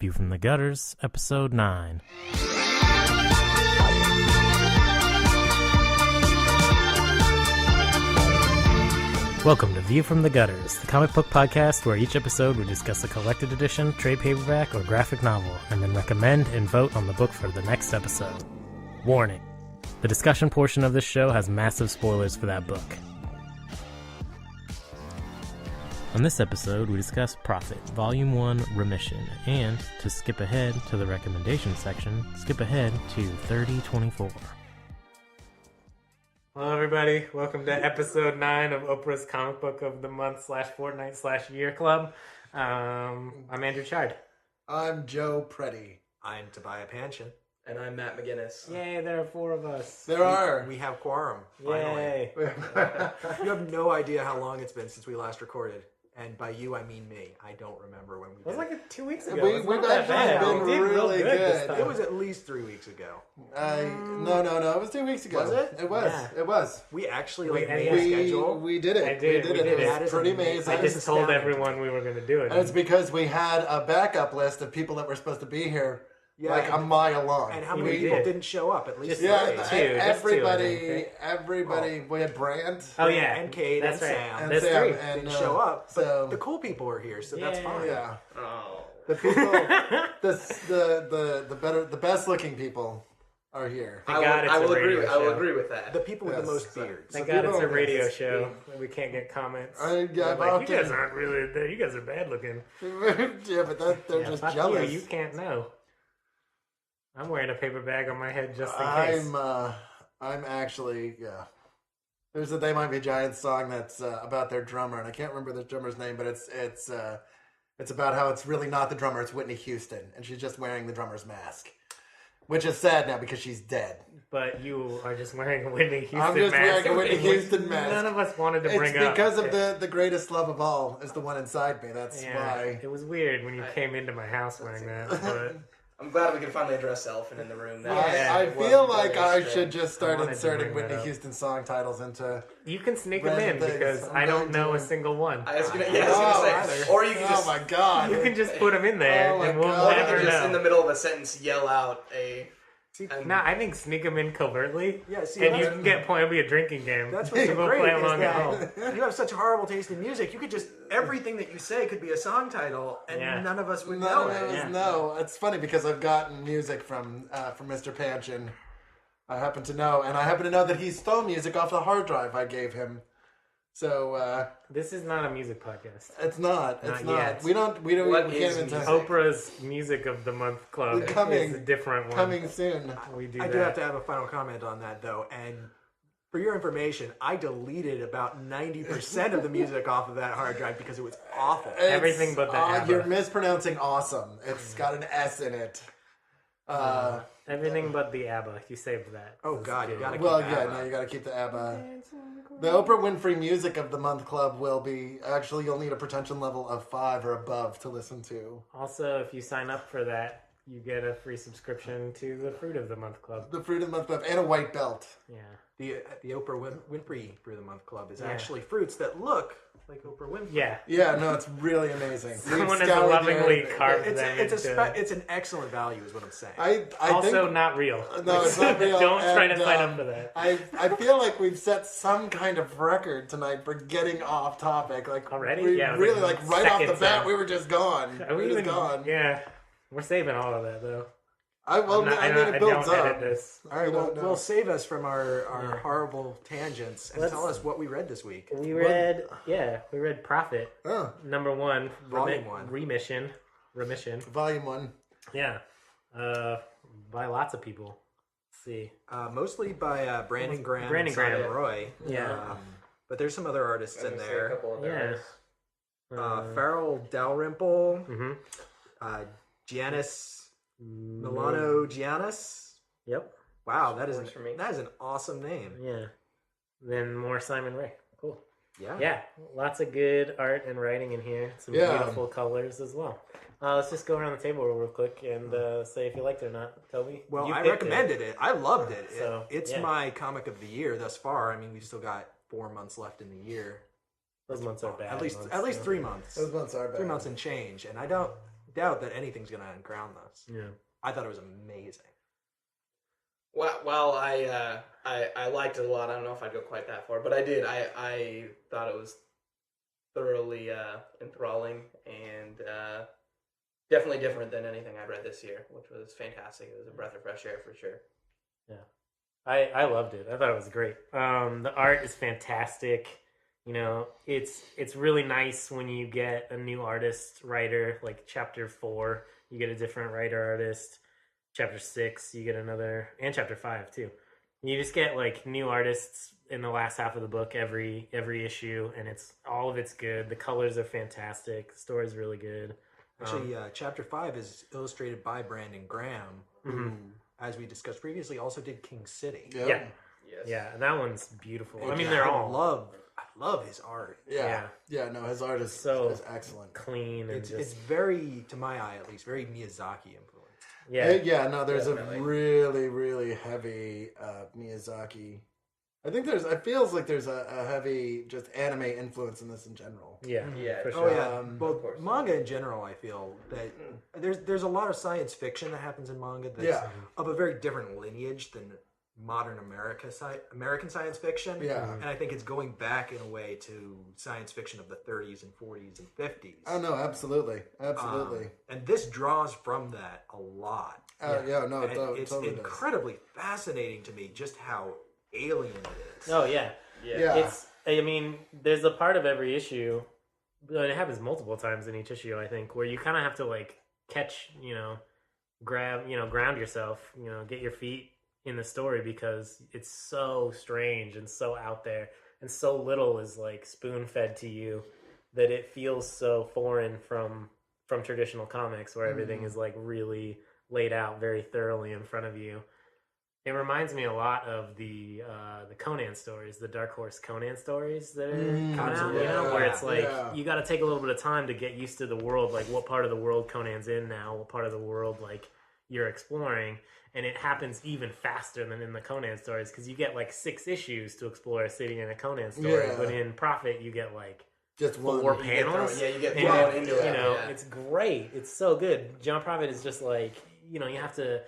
View from the Gutters, Episode 9. Welcome to View from the Gutters, the comic book podcast where each episode we discuss a collected edition, trade paperback, or graphic novel, and then recommend and vote on the book for the next episode. Warning: the discussion portion of this show has massive spoilers for that book. On this episode, we discuss Prophet, Volume 1, Remission, and, to skip ahead to the recommendation section, skip ahead to 3024. Hello everybody, welcome to episode 9 of Oprah's Comic Book of the Month / Year Club. I'm Andrew Chard. I'm Joe Preti. I'm Tobiah Panshin. And I'm Matt McGinnis. Yay, there are 4 of us. We have quorum, finally. Yay. You have no idea how long it's been since we last recorded. And by you, I mean me. I don't remember when we did. It was like 2 weeks ago. We've actually been really good. It was at least 3 weeks ago. No. It was 2 weeks ago. Was it? It was. Yeah. It was. We actually made a schedule. We did it. I did. We did it. It was pretty amazing. I just told everyone we were going to do it. And it's because we had a backup list of people that were supposed to be here, like a mile long. And how many people didn't show up? At least everybody. We had Brand. Oh yeah, and Kate, that's and right. Sam. That's Sam, three. Didn't show up, but the cool people are here, so that's fine. Yeah. Oh. The people, the best looking people are here. I will agree with that. The people with the most beards. Thank God it's a radio show. We can't get comments. You guys aren't really. You guys are bad looking. Yeah, but they're just jealous. You can't know. I'm wearing a paper bag on my head just in case. I'm actually, There's a They Might Be Giants song that's about their drummer, and I can't remember the drummer's name, but it's about how it's really not the drummer, it's Whitney Houston, and she's just wearing the drummer's mask, which is sad now because she's dead. But you are just wearing a Whitney Houston mask. I'm just wearing a Whitney Houston mask. None of us wanted to bring up. It's because of the greatest love of all is the one inside me. That's why. It was weird when you came into my house wearing that, but... I'm glad we can finally address the elephant in the room. I feel like I should just start inserting Whitney Houston song titles into... You can sneak them in because I don't know a single one. I was gonna say, or you can just... Oh my God. You can just put them in there and we'll never know. Just in the middle of a sentence yell out a... I think sneak them in covertly. Yeah, see, and you can get point. It'll be a drinking game. That's what's we'll great. Play along at home. You have such horrible taste in music. You could just everything that you say could be a song title, and none of us would know it. No, it's funny because I've gotten music from Mr. Panshin. I happen to know that he stole music off the hard drive I gave him. So this is not a music podcast. It's not. It's not. Yet. We can't even tell. Oprah's Music of the Month Club is a different one. Coming soon. We do. I do have to have a final comment on that though, and for your information, I deleted about 90% of the music off of that hard drive because it was awful. Everything but the ABBA. You're mispronouncing awesome. It's got an S in it. Everything but the ABBA. You saved that. Oh God, you gotta keep you gotta keep the ABBA. The Oprah Winfrey Music of the Month Club will be, actually you'll need a pretension level of 5 or above to listen to. Also, if you sign up for that, you get a free subscription to the Fruit of the Month Club. The Fruit of the Month Club and a white belt. Yeah. The Oprah Winfrey Fruit of the Month Club is actually fruits that look like Oprah Winfrey. Yeah. Yeah, no, it's really amazing. Someone has lovingly carved them it's an excellent value is what I'm saying. I also think, not real. No, it's not real. Don't try to sign up for that. I feel like we've set some kind of record tonight for getting off topic. Like already? We really right off the bat, in. we were just gone. We were just gone. Yeah. We're saving all of that though. It builds up. Edit this. All right, we'll save us from our horrible tangents and tell us what we read this week. We read Prophet, number 1, Volume 1. Remission. Volume 1. Yeah, by lots of people. Let's see. Mostly by Brandon Graham and Graham. Roy. Yeah. but there's some other artists in there. A couple of theirs. Farrell Dalrymple, Giannis. Milano Giannis. Yep. Wow, that is an awesome name. Yeah. Then more Simon Ray. Cool. Yeah. Yeah. Lots of good art and writing in here. Some beautiful colors as well. Let's just go around the table real quick and say if you liked it or not. Toby? Well, I recommended it. I loved it. It's my comic of the year thus far. I mean, we still got 4 months left in the year. Those months are bad. At least 3 months. Those months are bad. 3 months and change. And I don't doubt that anything's going to uncrown this. Yeah. I thought it was amazing. Well, I liked it a lot. I don't know if I'd go quite that far, but I did. I thought it was thoroughly enthralling and definitely different than anything I'd read this year, which was fantastic. It was a breath of fresh air for sure. Yeah. I loved it. I thought it was great. The art is fantastic. You know, it's really nice when you get a new writer, like chapter 4, you get a different writer-artist. Chapter 6, you get another, and chapter 5 too. You just get like new artists in the last half of the book every issue, and all of it's good. The colors are fantastic. The story's really good. Actually, chapter 5 is illustrated by Brandon Graham, who, as we discussed previously, also did King City. Yep. Yeah. Yes. Yeah, that one's beautiful. I mean, I they're all love his art. Yeah. No, his art is So excellent. clean and It's very, to my eye at least, very Miyazaki influenced. No, there's Definitely. a really, really heavy Miyazaki. It feels like there's a heavy just anime influence in this in general. Yeah, Yeah. for Oh sure. yeah, of both course. manga in general. I feel that there's a lot of science fiction that happens in manga that's of a very different lineage than modern American science fiction. Yeah. And I think it's going back in a way to science fiction of the 30s and 40s and 50s. Oh no, absolutely. And this draws from that a lot. No, And it it's totally incredibly fascinating to me just how alien it is. Oh yeah. Yeah. I mean, there's a part of every issue, but it happens multiple times in each issue, I think, where you kind of have to like catch, ground yourself, get your feet in the story because it's so strange and so out there, and so little is like spoon fed to you that it feels so foreign from traditional comics where everything is like really laid out very thoroughly in front of you. It reminds me a lot of the Conan stories, the Dark Horse Conan stories that are coming out, where it's like you got to take a little bit of time to get used to the world, like what part of the world Conan's in now, what part of the world like you're exploring, and it happens even faster than in the Conan stories because you get like 6 issues to explore a city in a Conan story, but in Prophet you get like just 4 panels. You get and, thrown into it. It's great. It's so good. John Prophet is just like, you have to,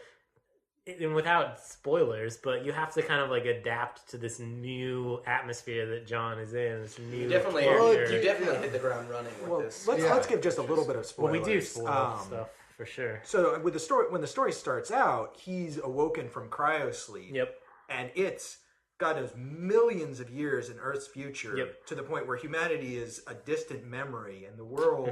and without spoilers, but you have to kind of like adapt to this new atmosphere that John is in. This new You definitely character. hit the ground running with this. Let's give just a little bit of spoilers. Well, we do spoil stuff for sure. So with the story, when the story starts out, he's awoken from cryosleep. Yep. And it's, God knows, millions of years in Earth's future, Yep. to the point where humanity is a distant memory, and the world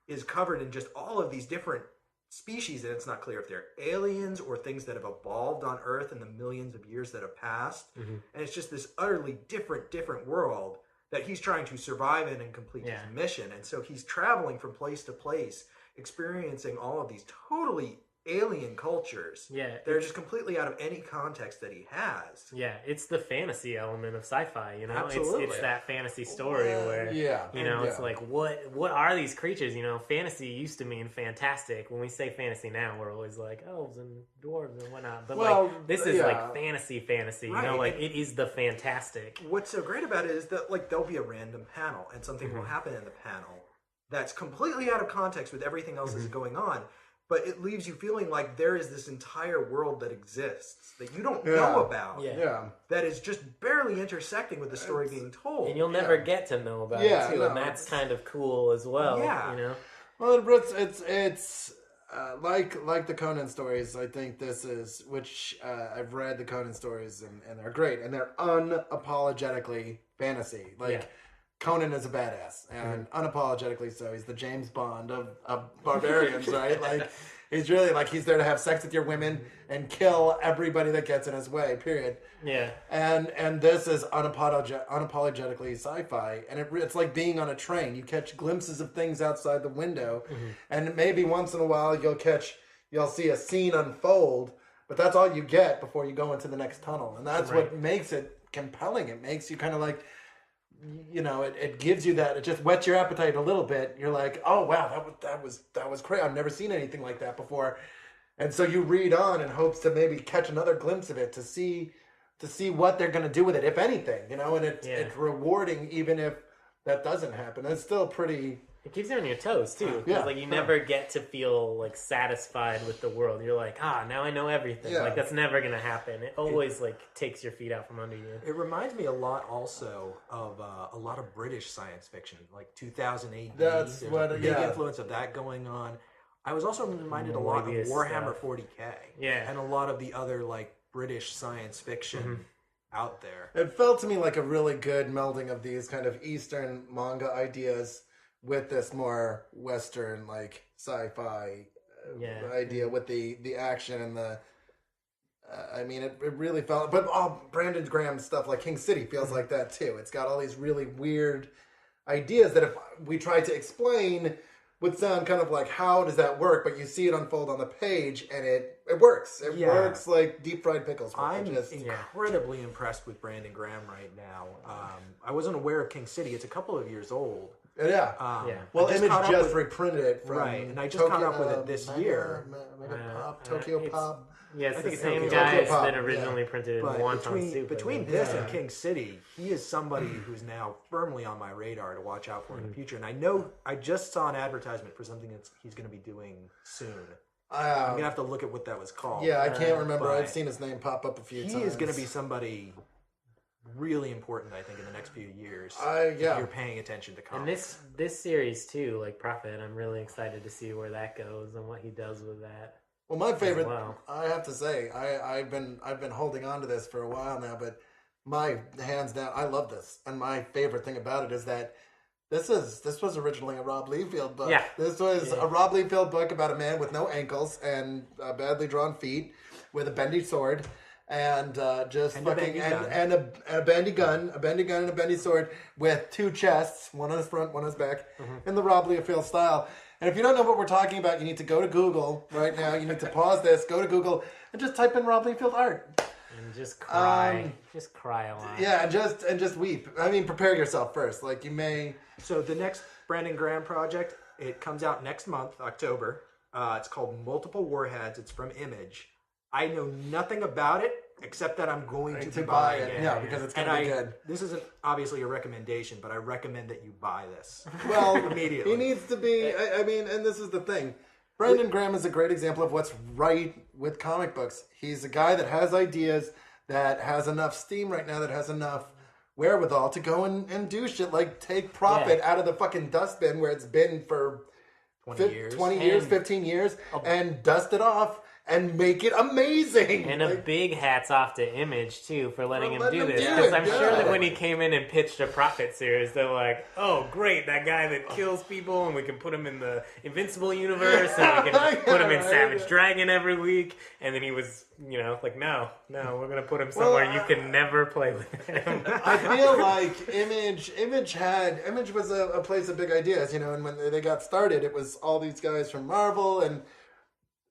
is covered in just all of these different species, and it's not clear if they're aliens or things that have evolved on Earth in the millions of years that have passed. And it's just this utterly different world that he's trying to survive in and complete his mission. And so he's traveling from place to place, experiencing all of these totally alien cultures. Yeah, they're just completely out of any context that he has. Yeah, it's the fantasy element of sci-fi, Absolutely. It's that fantasy story where it's like what are these creatures? Fantasy used to mean fantastic. When we say fantasy now, we're always like elves and dwarves and whatnot. But this is like fantasy, Right. like it is the fantastic. What's so great about it is that like there'll be a random panel and something will happen in the panel that's completely out of context with everything else that's going on. But it leaves you feeling like there is this entire world that exists that you don't know about. That is just barely intersecting with the story being told. And you'll never get to know about it too, and that's kind of cool as well. Well, it's like the Conan stories. I think this is, which I've read the Conan stories and they're great, and they're unapologetically fantasy. Conan is a badass, and unapologetically so. He's the James Bond of barbarians, right? Like, he's really like, he's there to have sex with your women and kill everybody that gets in his way, period. Yeah. And this is unapologetically sci-fi, and it's like being on a train. You catch glimpses of things outside the window, and maybe once in a while you'll see a scene unfold, but that's all you get before you go into the next tunnel. And that's what makes it compelling. It makes you kind of like, it gives you that, it just whets your appetite a little bit. You're like, oh wow, that was great. I've never seen anything like that before. And so you read on in hopes to maybe catch another glimpse of it, to see what they're going to do with it, if anything, and it's rewarding even if that doesn't happen. It's still pretty It keeps you on your toes too. 'Cause, Yeah. like you never get to feel like satisfied with the world. You're like, now I know everything. Yeah. Like that's never gonna happen. It always like takes your feet out from under you. It reminds me a lot also of a lot of British science fiction, like 2000 AD. That's There's what- a big yeah. influence of that going on. I was also reminded a lot of Mobius Warhammer stuff. 40K. Yeah. And a lot of the other like British science fiction out there. It felt to me like a really good melding of these kind of Eastern manga ideas with this more Western, like sci-fi idea with the action and the. I mean, it really felt. But Brandon Graham's stuff, like King City, feels like that too. It's got all these really weird ideas that if we tried to explain would sound kind of like, how does that work? But you see it unfold on the page, and it works. It works like deep fried pickles. I'm incredibly impressed with Brandon Graham right now. I wasn't aware of King City. It's a couple of years old. Yeah. Well, Image just reprinted it from and I just caught up with it this year. Tokyo Pop. Yeah, it's I the think same it's guys Pop, that originally printed But Wonton Soup. between this and King City, he is somebody who's now firmly on my radar to watch out for in the future. And I know I just saw an advertisement for something that he's going to be doing soon. I'm going to have to look at what that was called. Yeah, I can't remember. but I've seen his name pop up a few times. He is going to be somebody really important, I think, in the next few years. If you're paying attention to comics. And this series too, like Prophet, I'm really excited to see where that goes and what he does with that. Well, my favorite, I have to say, I've been holding on to this for a while now, but my hands down, I love this, and my favorite thing about it is that this was originally a Rob Liefeld book. Yeah. This was a Rob Liefeld book about a man with no ankles and badly drawn feet with a bendy sword. And a bendy gun and a bendy sword with two chests, one on his front, one on his back, in the Rob Liefeld style. And if you don't know what we're talking about, you need to go to Google right now. You need to pause this, go to Google, and just type in Rob Liefeld art. And just cry. Just cry a lot. Yeah, and just weep. I mean, prepare yourself first. Like, you may... So the next Brandon Graham project, it comes out next month, October. It's called Multiple Warheads. It's from Image. I know nothing about it except that I'm going to be buying it. Yeah, because it's going to be good. This isn't obviously a recommendation, but I recommend that you buy this. Well, immediately. He needs to be... I mean, and this is the thing. Brandon Graham is a great example of what's right with comic books. He's a guy that has ideas, that has enough steam right now, that has enough wherewithal to go and do shit like take Prophet out of the fucking dustbin where it's been for 20 years, 15 years, and dust it off and make it amazing. And a big hats off to Image, too, for letting him do this. Because I'm sure that when he came in and pitched a Prophet series, they're like, oh, great, that guy that kills people, and we can put him in the Invincible universe, and we can put him in Savage Dragon every week. And then he was, like, no, we're going to put him somewhere you can never play with him. I feel like Image was a place of big ideas, and when they got started, it was all these guys from Marvel, and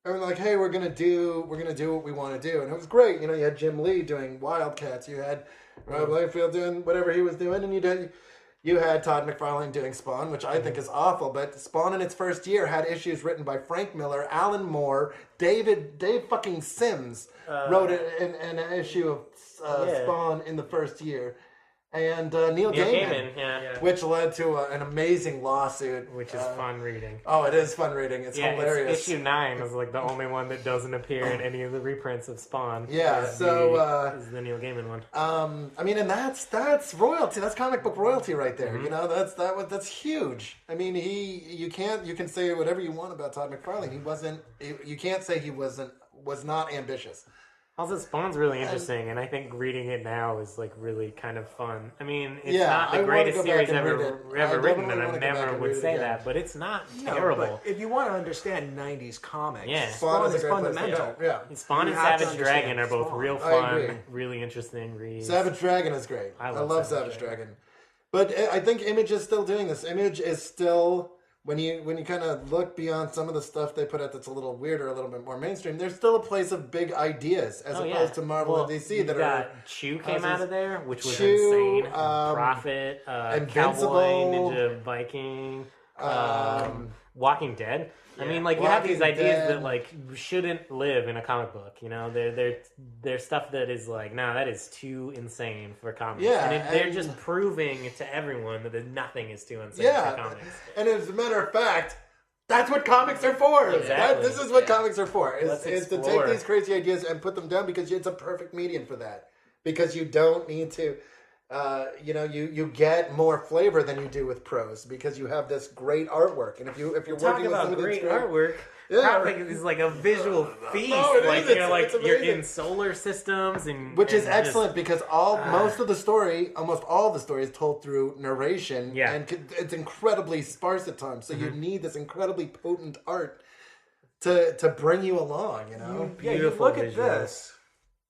like, hey, we're gonna do what we want to do, and it was great. You had Jim Lee doing Wildcats, you had Rob Liefeld doing whatever he was doing, and you had Todd McFarlane doing Spawn, which I think is awful. But Spawn in its first year had issues written by Frank Miller, Alan Moore, Dave fucking Sims wrote an issue of Spawn in the first year. And Neil Gaiman, which led to an amazing lawsuit. Which is fun reading. Oh, it is fun reading. It's hilarious. Issue 9 is like the only one that doesn't appear in any of the reprints of Spawn. Yeah, is the Neil Gaiman one. I mean, and that's royalty. That's comic book royalty right there. That's huge. I mean, you can say whatever you want about Todd McFarlane. You can't say he was not ambitious. Also, Spawn's really interesting, and I think reading it now is like really kind of fun. I mean, it's not the greatest series ever written, and I never would say that, but it's not terrible. But if you want to understand 90s comics, Spawn is fundamental. Spawn and Savage Dragon are both real fun, really interesting reads. Savage Dragon is great. I love Savage Dragon. But I think Image is still doing this. Image is still... When you kind of look beyond some of the stuff they put out that's a little weirder, a little bit more mainstream, there's still a place of big ideas as opposed to Marvel and DC that are... Chew came out of there, which was insane. Prophet, Invincible, Cowboy, Ninja Viking. Walking Dead. I Yeah. mean, like, you have these Walking ideas Dead. that, like, shouldn't live in a comic book, you know? There's stuff that is like, no, that is too insane for comics. Yeah, and they're and- just proving to everyone that nothing is too insane Yeah, for comics. and as a matter of fact, that's what comics are for. Exactly. This is what comics are for. Let's Is to take explore. these crazy ideas and put them down because it's a perfect medium for that. Because you don't need to, you get more flavor than you do with prose because you have this great artwork. And if you're Talk working with about somebody great that's artwork. Yeah. Comic is like a visual feast. No, it like is. you know, like It's you're amazing. in solar systems and which is and just- excellent because most of the story, almost all of the story, is told through narration. Yeah. And it's incredibly sparse at times. So you need this incredibly potent art to bring you along. You know. Yeah, you Beautiful look at visuals. this,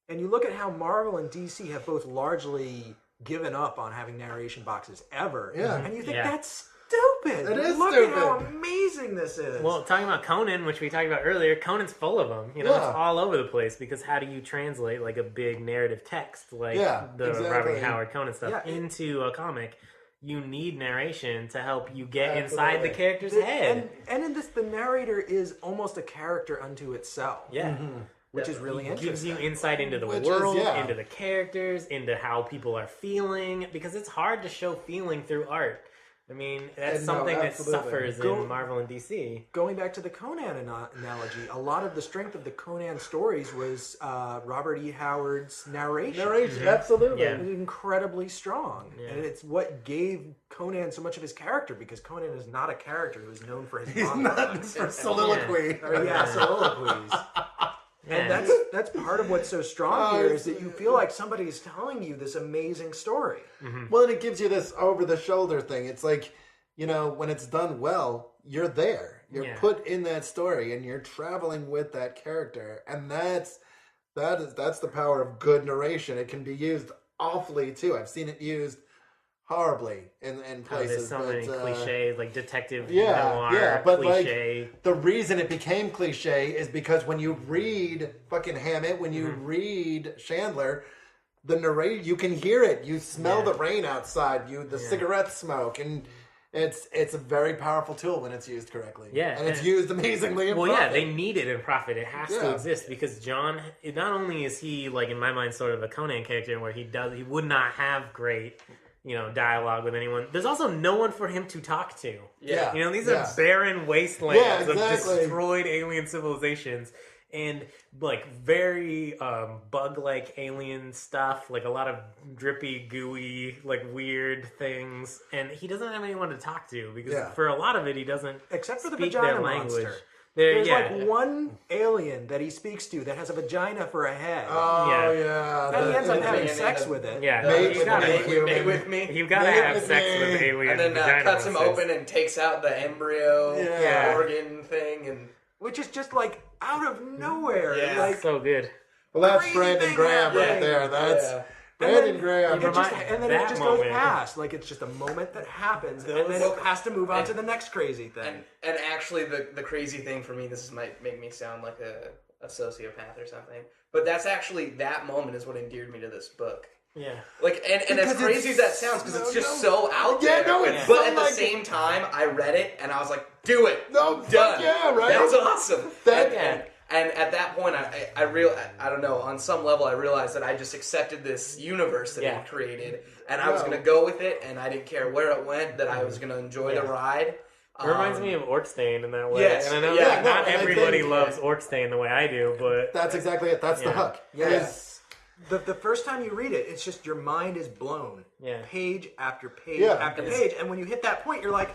and you look at how Marvel and DC have both largely given up on having narration boxes ever. Yeah. And you think Yeah. that's stupid. It is Look stupid. at how amazing this is. Well, talking about Conan, which we talked about earlier, Conan's full of them. You know, Yeah. it's all over the place because how do you translate like a big narrative text like Yeah, the exactly. Robert Howard Conan stuff Yeah, into a comic? You need narration to help you get Absolutely. inside the character's head. and in this, the narrator is almost a character unto itself. Yeah. Which is really It interesting. gives you insight into the Which is, world, yeah. into the characters, into how people are feeling, because it's hard to show feeling through art. I mean, that's And no, something that absolutely. suffers in Marvel and DC. Going back to the Conan analogy, a lot of the strength of the Conan stories was Robert E. Howard's narration. Absolutely. Yeah. It was incredibly strong, Yeah. and it's what gave Conan so much of his character, because Conan is not a character who is known for his He's not monologues. for soliloquy. Soliloquies. And Yeah. that's part of what's so strong here, is that you feel like somebody is telling you this amazing story. Well, and it gives you this over-the-shoulder thing. It's like, when it's done well, you're there. You're Yeah. put in that story, and you're traveling with that character. And that's the power of good narration. It can be used awfully, too. I've seen it used horribly in Oh, places. there's so many but, cliches, like detective yeah, noir, yeah, but cliche. the reason it became cliche is because when you read fucking Hammett, when you read Chandler, the narration, you can hear it. You smell the rain outside. The cigarette smoke, and it's a very powerful tool when it's used correctly. Yeah, and it's and- used amazingly. In Well, yeah, Profit. they need it in Profit. It has to Yeah. exist because John. Not only is he like in my mind sort of a Conan character where he would not have great, dialogue with anyone. There's also no one for him to talk to. Yeah. These Yeah. are barren wastelands Yeah, of exactly. destroyed alien civilizations. And like very bug-like alien stuff, like a lot of drippy, gooey, like weird things, and he doesn't have anyone to talk to because Yeah. for a lot of it, he doesn't Except for the speak vagina their language. monster. There's There's like one alien that he speaks to that has a vagina for a head. Oh Yeah. yeah. and he ends up the- having the- sex the- with it. Yeah, Mate he's with got me. to. Mate with me. You've got to Mate have with sex me. with alien And then vagina cuts him monsters. open and takes out the embryo Yeah. organ thing, and Which is just like out of nowhere. Yeah. Like, So good. Well, that's Crazy Brandon thing Graham right happening. there. That's Yeah. Brandon Graham. He remind- and then that it just moment. goes past. Like it's just a moment that happens, and then Well, it has to move on and- to the next crazy thing. and actually the crazy thing for me, this might make me sound like a sociopath or something, but that's actually, that moment is what endeared me to this book. Yeah. Like, and as Because crazy as it's that sounds, because it's so- just no. so out Yeah, there. no, it's but so at the like- same time, I read it and I was like, "Do it, No, fuck done, yeah, right? That's awesome." That- and at that point, I don't know, on some level, I realized that I just accepted this universe that Yeah. he created, and I was going to go with it, and I didn't care where it went. That I was going to enjoy the ride. It reminds me of Orkstein in that way. Yes, And I know yeah, that no, not and I everybody think- loves Orkstein the way I do, but That's exactly it. That's the Yeah. hook. Yeah. Is- The first time you read it, it's just your mind is blown. Yeah. Page after page Yeah. after page. And when you hit that point, you're like,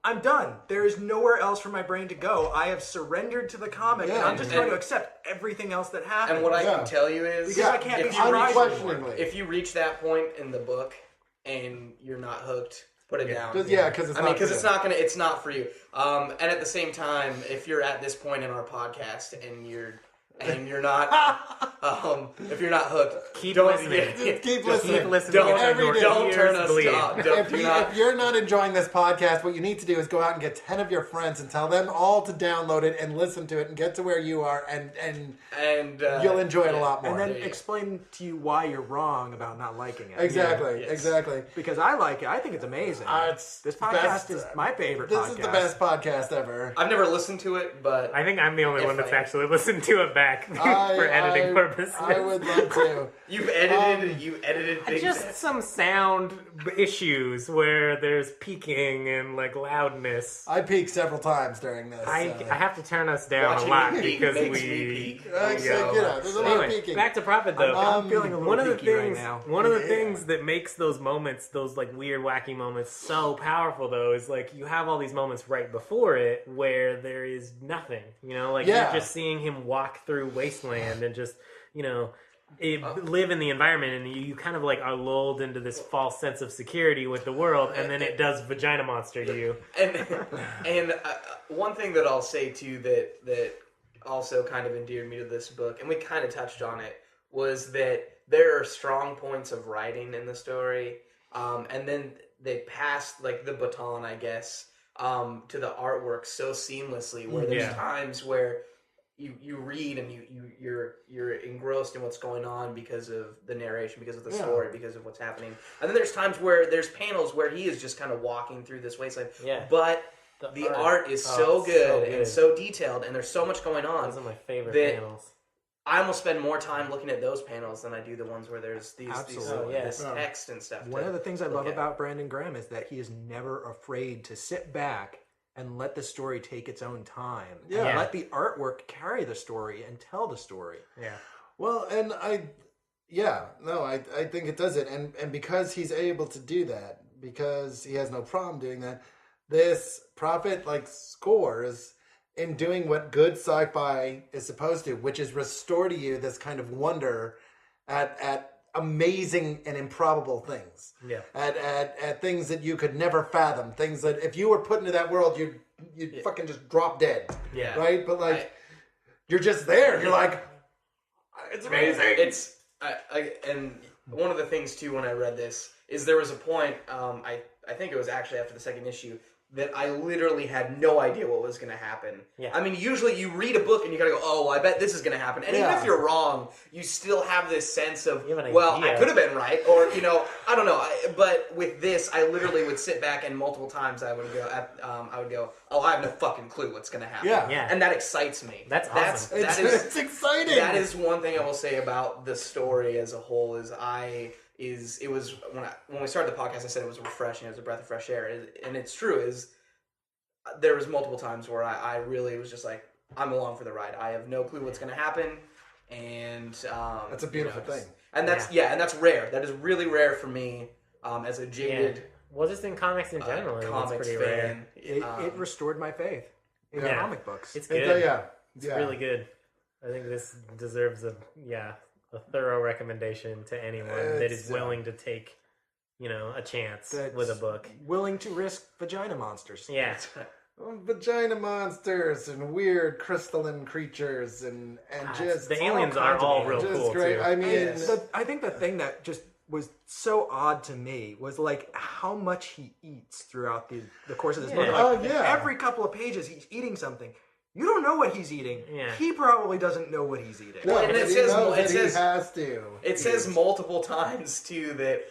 I'm done. There is nowhere else for my brain to go. I have surrendered to the comic, and Yeah. I'm just trying to accept everything else that happens. And what I Yeah. can tell you is, Because I can't if be you reach- surprised unquestioningly. if you reach that point in the book and you're not hooked, put it down. Because it's I not mean, because for it's you. not gonna, it's not for you. And at the same time, if you're at this point in our podcast and you're and you're not, if you're not hooked, Keep don't, listening. Just keep listening. Keep listening. Don't, Every day. don't turn us bleed. off. If you're not enjoying this podcast, what you need to do is go out and get 10 of your friends and tell them all to download it and listen to it and get to where you are, and you'll enjoy it a lot more. And then explain to you why you're wrong about not liking it. Exactly, exactly. Because I like it. I think it's amazing. This podcast is my favorite podcast. This is the best podcast ever. I've never listened to it, but I think I'm the only If one that's I- actually listened to it back for editing purposes. I would love to. you've edited things. Just some sound issues where there's peaking and like loudness. I peaked several times during this. I have to turn us down Watching a lot you peak because makes we. me peak. there's a lot of Anyway, peaking. back to Prophet though. I'm feeling a little one of the peaky right things, now. one of the things that makes those moments, those like weird, wacky moments, so powerful though, is like you have all these moments right before it where there is nothing. You know, like Yeah. you're just seeing him walk through wasteland and just live in the environment, and you kind of like are lulled into this false sense of security with the world, and then it does vagina monster you. And one thing that I'll say too that also kind of endeared me to this book, and we kind of touched on it, was that there are strong points of writing in the story, and then they pass like the baton, I guess, to the artwork so seamlessly, where there's times where you read and you're engrossed in what's going on because of the narration, because of the story, because of what's happening. And then there's times where there's panels where he is just kind of walking through this wasteland. Yeah. But the art is so good and so detailed, and there's so much going on. Those are my favorite that panels. I almost spend more time looking at those panels than I do the ones where there's Absolutely. this text and stuff. One of the things I love about Brandon Graham is that he is never afraid to sit back and let the story take its own time. Yeah. And let the artwork carry the story and tell the story. Yeah. Well, and I think it does it, and because he's able to do that, because he has no problem doing that, this Prophet scores in doing what good sci-fi is supposed to, which is restore to you this kind of wonder at amazing and improbable things. Yeah. At things that you could never fathom, things that if you were put into that world, you'd fucking just drop dead. Yeah. Right? But you're just there. You're like, it's amazing. And one of the things too when I read this is there was a point, I think it was actually after the second issue, that I literally had no idea what was going to happen. Yeah. I mean, usually you read a book and you gotta go, oh, well, I bet this is going to happen. And even if you're wrong, you still have this sense of, well, I could have been right. Or, I don't know. But with this, I literally would sit back and multiple times I would go, oh, I have no fucking clue what's going to happen. Yeah. And that excites me. That's awesome. It's exciting. That is one thing I will say about the story as a whole it was when we started the podcast, I said it was refreshing. It was a breath of fresh air, and it's true. There was multiple times where I really was just like, I'm along for the ride. I have no clue what's going to happen, and that's a beautiful thing. And that's and that's rare. That is really rare for me as a jaded well, just in comics in general, comics it's pretty fan. rare. It restored my faith in comic books. It's good. It's really good. I think this deserves a thorough recommendation to anyone that is willing to take, a chance with a book. Willing to risk vagina monsters. Yeah. Vagina monsters and weird crystalline creatures and just the aliens are all real just cool great. too. I mean, I think the thing that just was so odd to me was how much he eats throughout the course of this book. Every couple of pages he's eating something. You don't know what he's eating. Yeah. He probably doesn't know what he's eating. No, and he has to. It says multiple times too that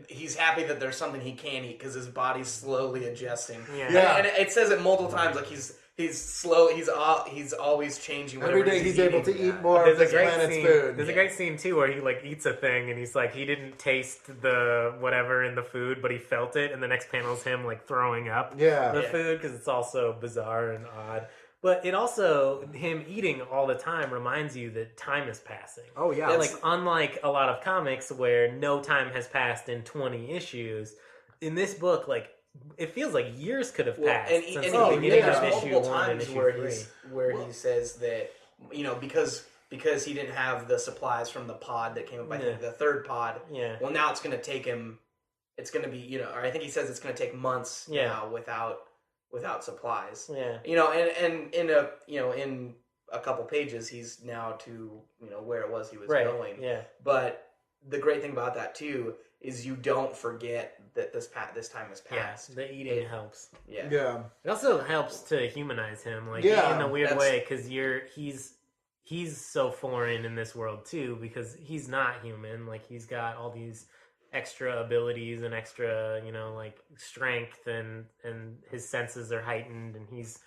he's happy that there's something he can eat because his body's slowly adjusting. Yeah. And it says it multiple times, like he's slow. He's always changing. Every day he's able to eat more of this planet's food. There's a great scene too where he eats a thing and he's like, he didn't taste the whatever in the food, but he felt it. And the next panel is him throwing up the food because it's all so bizarre and odd. But it also, him eating all the time reminds you that time is passing. Oh, yeah. Unlike a lot of comics where no time has passed in 20 issues, in this book, it feels like years could have passed since the beginning of issue 1 and issue 3. Where he says that, because he didn't have the supplies from the pod that came up, I think the third pod, well, now it's going to take him, it's going to be, or I think he says it's going to take months now without supplies. Yeah. And in a couple pages, he's now to where it was he was Right. going. Yeah. But the great thing about that too is you don't forget that this time has passed. The eating helps. Yeah. Yeah. It also helps to humanize him, like Yeah, in a weird that's- way, because he's so foreign in this world too, because he's not human. Like he's got all these extra abilities and extra, like strength, and his senses are heightened, and he's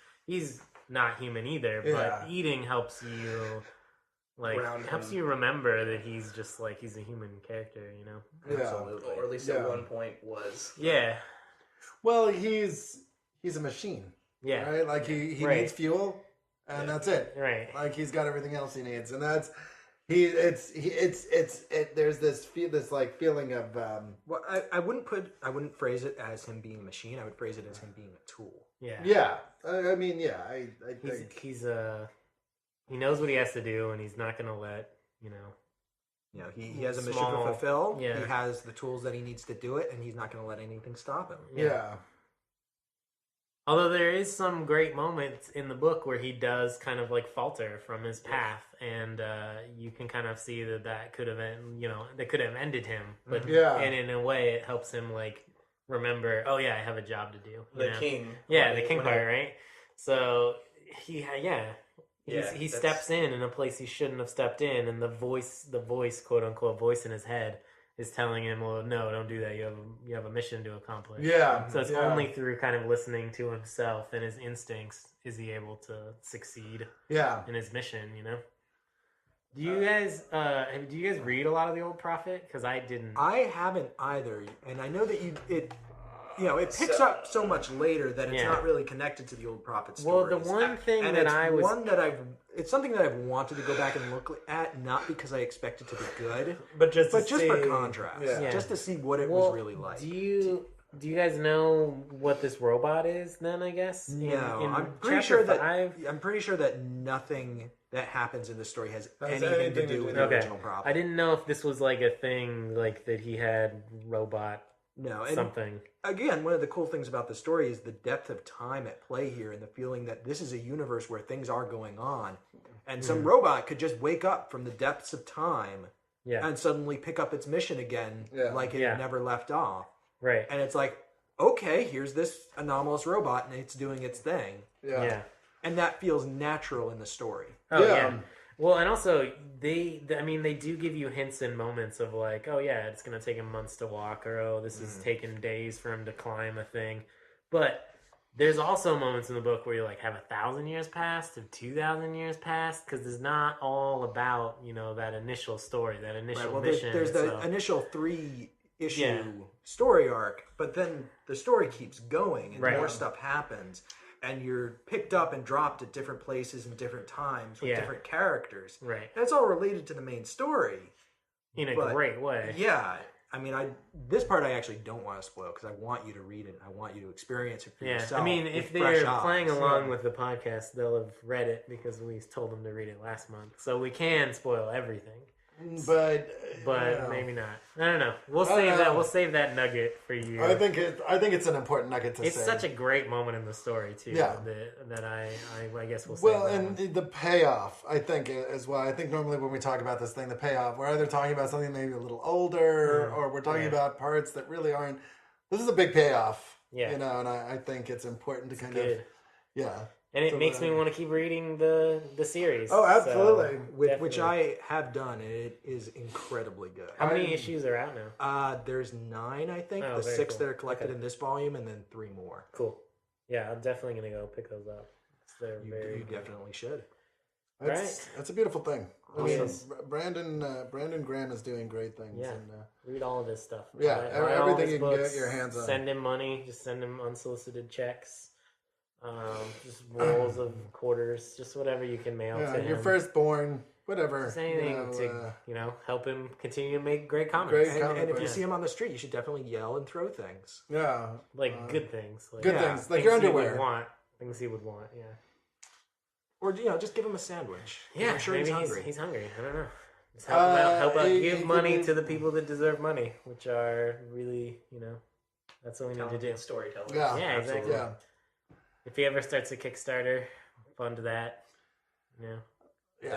not human either. Yeah. But eating helps you, like Ground helps him. you remember that he's just like he's a human character, Yeah. Absolutely. Or at least Yeah. at one point was. Yeah. Well, he's a machine. Yeah. Right. Like he Right. needs fuel, and that's it. Right. Like he's got everything else he needs, and that's there's this feeling of Well, I wouldn't phrase it as him being a machine. I would phrase it as him being a tool. Yeah. yeah. I mean, yeah. I think He knows what he has to do, and he's not gonna let He has a mission Small- to fulfill. yeah. He has the tools that he needs to do it, and he's not going to let anything stop him. yeah. Although there is some great moments in the book where he does kind of like falter from his path, and you can kind of see that could have ended him, but Yeah. and in a way it helps him like remember, oh yeah, I have a job to do. you The know? king. Yeah, When the he- king when part, right? So he Yeah, he that's- steps in a place he shouldn't have stepped in, and the voice, quote unquote voice in his head is telling him, well, no, don't do that. You have a mission to accomplish. Yeah. So it's yeah. only through kind of listening to himself and his instincts is he able to succeed Yeah. in his mission. Do you guys read a lot of the Old Prophet? Because I didn't. I haven't either, and I know that it picks So- up so much later that it's Yeah. not really connected to the Old Prophet Well, stories. the one thing and that it's I was one that it's something that I've wanted to go back and look at, not because I expect it to be good, but just but just for contrast, Yeah. just to see what it well, was really like. Do you guys know what this robot is? Then I guess No, in I'm pretty chapter sure 5, I'm pretty sure that nothing that happens in this story has Has anything to do with the Okay. original Prophet. I didn't know if this was like a thing, like that he had robot No, and something. again, one of the cool things about the story is the depth of time at play here, and the feeling that this is a universe where things are going on, and some robot could just wake up from the depths of time Yeah, and suddenly pick up its mission again, Yeah. like it Yeah. had never left off. right. And it's like, okay, here's this anomalous robot, and it's doing its thing, Yeah. Yeah. and that feels natural in the story. Oh Yeah. yeah. Well, and also they do give you hints and moments of like, oh yeah, it's gonna take him months to walk, or oh, this is taking days for him to climb a thing. But there's also moments in the book where you like have 1,000 years passed, or 2,000 years passed, because it's not all about that initial story, that initial Right, well, mission. there's the so- initial 3-issue Yeah. story arc, but then the story keeps going and Right. more stuff happens, and you're picked up and dropped at different places and different times with Yeah. different characters. right And it's all related to the main story. in a but- great way. Yeah, I mean, this part I actually don't want to spoil because I want you to read it. I want you to experience it for Yeah, yourself. I mean, with if fresh they're eyes. playing along with the podcast, they'll have read it because we told them to read it last month. So we can spoil everything, But maybe not. I don't know. We'll I save don't that. know. We'll save that nugget for you. I think it's an important nugget to it's say. such a great moment in the story too. Yeah. That I guess we'll save. Well, that and one. the payoff, I think, as well. I think normally when we talk about this thing, the payoff, we're either talking about something maybe a little older, or we're talking Yeah. about parts that really aren't. This is a big payoff, Yeah. and I think it's important to kind good. of, yeah. And it So, makes me want to keep reading the series. Oh, absolutely. which definitely. I have done, and it is incredibly good. How many issues are out now? There's 9, I think. Oh, the very 6 cool. that are collected Okay. in this volume, and then 3 more. Cool. Yeah, I'm definitely gonna go pick those up. They're very. You definitely should. That's a beautiful thing. I mean, Awesome. Brandon Graham is doing great things. Yeah. And, Read all of this stuff. Yeah, Buy all everything his you can get books, your hands on. Send him money. Just send him unsolicited checks. Just rolls of quarters. Just whatever you can mail yeah, to your him. firstborn, whatever. Just anything to help him continue to make great comics. Great And, comic and if you books. see him on the street, you should definitely yell and throw things. Yeah, Like good things. Like, good Yeah, things, like things your he underwear. would want. Things he would want. Yeah. Or, just give him a sandwich. Yeah. I'm sure maybe he's hungry. He's hungry. I don't know. Just help out. he Give could money be- to the people that deserve money, which are really, that's what we need to do. Talented storytellers. Yeah, Yeah, exactly. Yeah, If he ever starts a Kickstarter, fund that. Yeah. Yeah.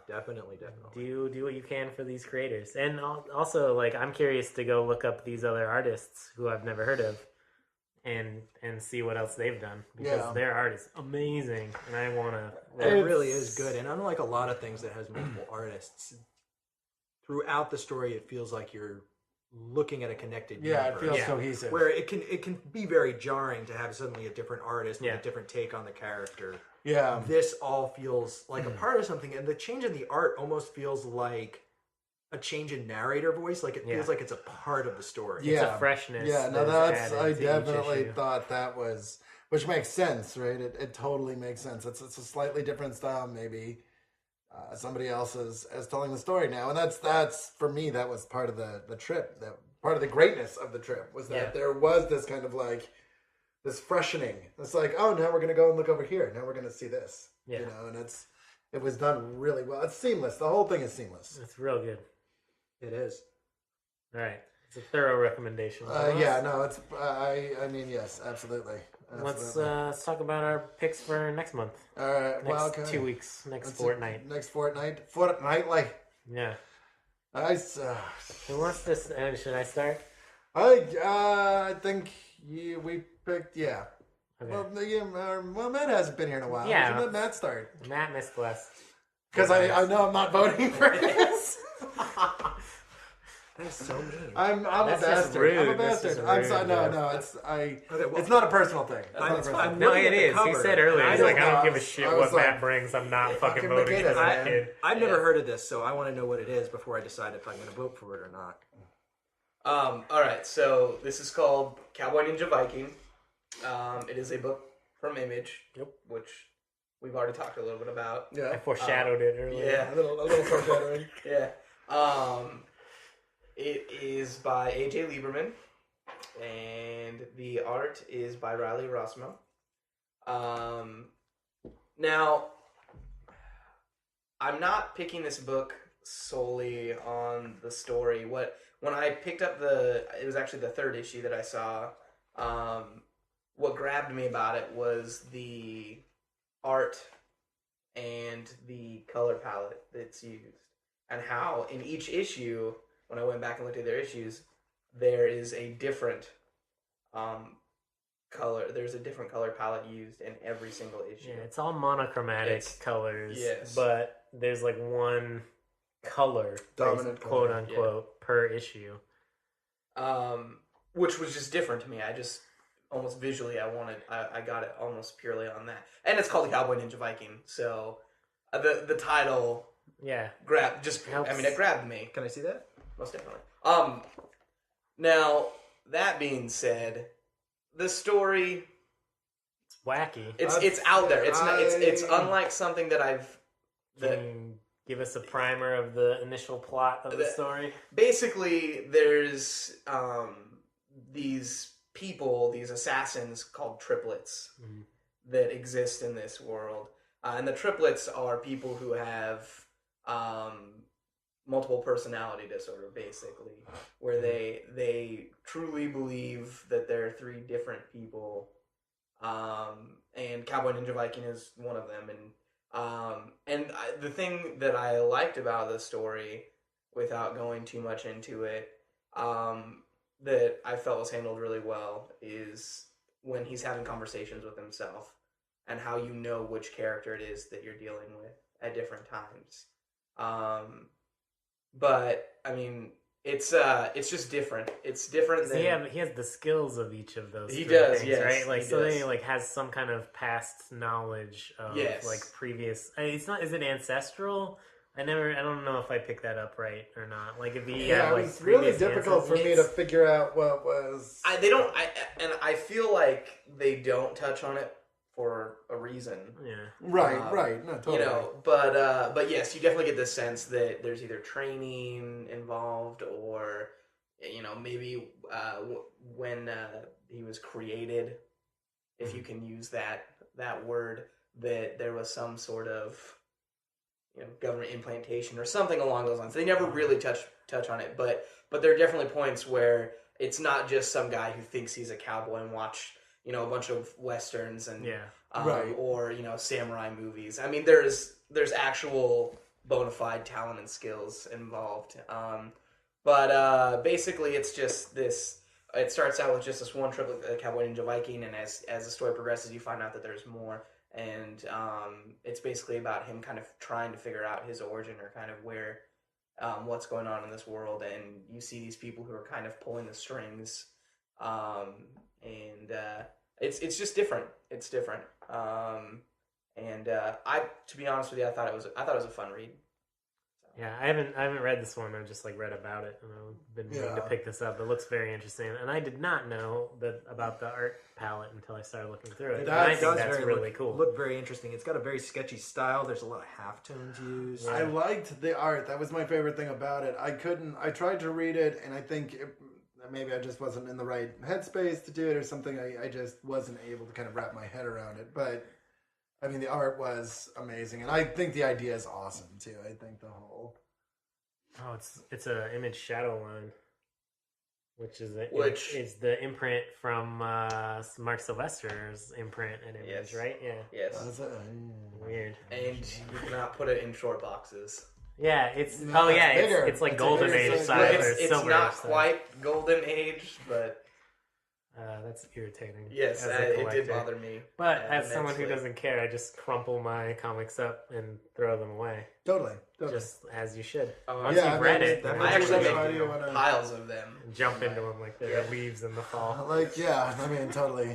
Definitely. Do what you can for these creators, and also like I'm curious to go look up these other artists who I've never heard of, and see what else they've done because their art is amazing, and I want to. It really is good, and unlike a lot of things that has multiple artists, throughout the story, it feels like you're looking at a connected universe. It feels cohesive. Where it can be very jarring to have suddenly a different artist with a different take on the character. Yeah. This all feels like a part of something, and the change in the art almost feels like a change in narrator voice. Like it feels like it's a part of the story. It's a freshness. Yeah, no, I definitely issue. thought that was, which makes sense, right? It totally makes sense. It's a slightly different style, maybe. Somebody else is telling the story now, and that's for me. That was part of the trip. That part of the greatness of the trip was that there was this kind of like this freshening. It's like, oh, now we're gonna go and look over here. Now we're gonna see this. Yeah. You know, and it was done really well. It's seamless. The whole thing is seamless. It's real good. It is. All right, it's a thorough recommendation. It's. I mean, yes, absolutely. Let's talk about our picks for next month. All right. Next 2 weeks. Next fortnight. Next fortnightly. Yeah. Who wants this? Should I start? I think we picked. Yeah. Okay. Well, Matt hasn't been here in a while. Yeah. Let Matt start. Matt missed last. Because I know I'm not voting for this. That's so mean. I'm a bastard. I'm a bastard. I'm sorry. No. It's not a personal thing. No, it is. He said earlier, he's like, I don't give a shit what like, Matt brings. I'm not fucking voting for McGinnis, that man. kid. I've never heard of this, so I want to know what it is before I decide if I'm going to vote for it or not. All right, so this is called Cowboy Ninja Viking. It is a book from Image, which we've already talked a little bit about. Yeah. I foreshadowed it earlier. Yeah. A little foreshadowing. Yeah. It is by A.J. Lieberman, and the art is by Riley Rossmo. Now, I'm not picking this book solely on the story. When I picked up it was actually the third issue that I saw. What grabbed me about it was the art and the color palette that's used, and how in each issue, when I went back and looked at their issues, there is a different color. There's a different color palette used in every single issue. Yeah, it's all monochromatic colors, yes. but there's like one color, dominant quote unquote, per issue. Which was just different to me. I just almost visually, I got it almost purely on that. And it's called Cowboy Ninja Viking, so the title, it grabbed me. Can I see that? Most definitely. Now that being said, the story, it's wacky. It's out there. It's unlike something that I've. Can you give us a primer of the initial plot of the story? Basically, there's these people, these assassins called triplets that exist in this world, and the triplets are people who have multiple personality disorder, basically, where they truly believe that they're three different people, and Cowboy Ninja Viking is one of them. And the thing that I liked about the story, without going too much into it, that I felt was handled really well, is when he's having conversations with himself, and how you know which character it is that you're dealing with at different times. But I mean, it's just different. It's different than he has the skills of each of those. He does, things, yes, right? Like he so, does. he like has some kind of past knowledge of like previous. It's not. Is it ancestral? I don't know if I picked that up right or not. Like if he had like it's really previous difficult for me to figure out what was. I feel like they don't touch on it for a reason. Yeah. Right. No, totally. You know, but yes, you definitely get the sense that there's either training involved, or maybe when he was created, if you can use that word, that there was some sort of government implantation or something along those lines. They never really touch on it, but there are definitely points where it's not just some guy who thinks he's a cowboy and a bunch of westerns and Right. or samurai movies. I mean, there's actual bona fide talent and skills involved. But basically, it's just this. It starts out with just this one trip with the Cowboy Ninja Viking, and as the story progresses, you find out that there's more. And it's basically about him kind of trying to figure out his origin or kind of where, what's going on in this world. And you see these people who are kind of pulling the strings, and it's just different. It's different. To be honest with you, I thought it was a fun read. Yeah, I haven't read this one. I've just read about it, and I've been meaning to pick this up. It looks very interesting, and I did not know about the art palette until I started looking through it. I think that's really cool. Look very interesting. It's got a very sketchy style. There's a lot of halftones used. I liked the art. That was my favorite thing about it. I tried to read it, and I think maybe I just wasn't in the right headspace to do it, or something. I just wasn't able to kind of wrap my head around it, but. I mean, the art was amazing, and I think the idea is awesome too. I think the whole it's a image shadow line, which is the imprint from Mark Sylvester's imprint and image, right? Yeah. Yes. Weird. And you cannot put it in short boxes. Yeah, it's it's like Golden Age style. It's not quite Golden Age, but. That's irritating. Yes, it did bother me. But as someone who doesn't care, I just crumple my comics up and throw them away. Totally. Just as you should. Once you've read it, I actually make piles of them. Jump into them like they're leaves in the fall. Totally.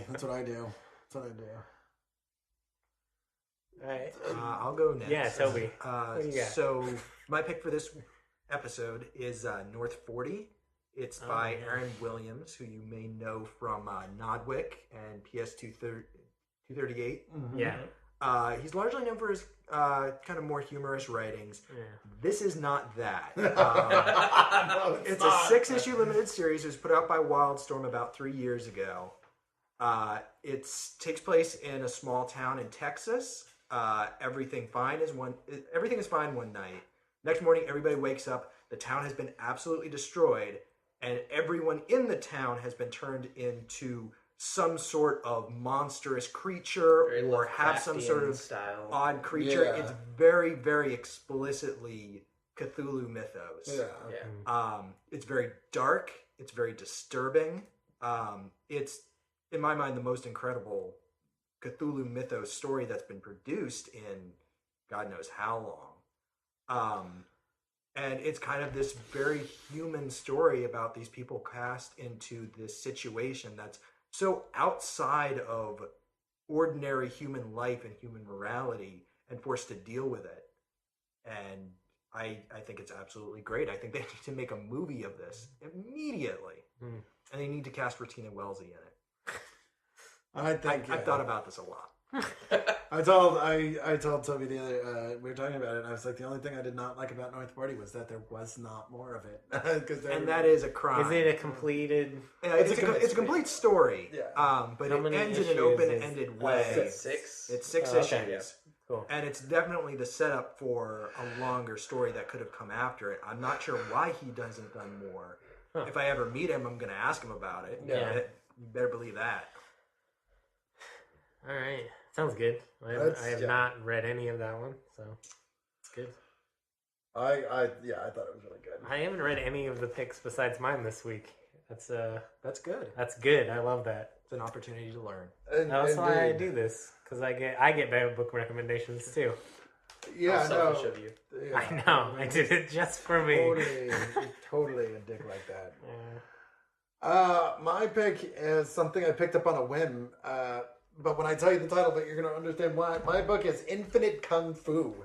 That's what I do. All right. I'll go next. Yeah, Toby. What do you got? So my pick for this episode is North 40. It's by Aaron Williams, who you may know from Nodwick and PS 238. Mm-hmm. Yeah. He's largely known for his kind of more humorous writings. Yeah. This is not that. No, it's a 6-issue limited series. It was put out by Wildstorm about 3 years ago. It takes place in a small town in Texas. Everything is fine one night. Next morning, everybody wakes up. The town has been absolutely destroyed. And everyone in the town has been turned into some sort of monstrous creature or have some sort of odd creature. Yeah. It's very, very explicitly Cthulhu mythos. Yeah. It's very dark. It's very disturbing. It's, in my mind, the most incredible Cthulhu mythos story that's been produced in God knows how long. And it's kind of this very human story about these people cast into this situation that's so outside of ordinary human life and human morality and forced to deal with it. And I think it's absolutely great. I think they need to make a movie of this immediately. And they need to cast Regina Wellesley in it. I've thought about this a lot. I told Toby the other we were talking about it, and I was like, the only thing I did not like about North 40 was that there was not more of it. And that is a crime. Is it a completed? It's a complete story. Yeah. But it ends in an open-ended way. Six. It's 6 okay. issues. Yeah. Cool. And it's definitely the setup for a longer story that could have come after it. I'm not sure why he doesn't done more. Huh. If I ever meet him, I'm going to ask him about it. Yeah. You better believe that. All right. Sounds good. I have not read any of that one, so it's good. I thought it was really good. I haven't read any of the picks besides mine this week. That's good. That's good. I love that. It's an opportunity to learn. That's why I do this, because I get bad book recommendations too. Yeah, selfish of you. Yeah. I know. I did it just for me. Totally a dick like that. Yeah. My pick is something I picked up on a whim. But when I tell you the title, but you're going to understand why. My book is Infinite Kung Fu.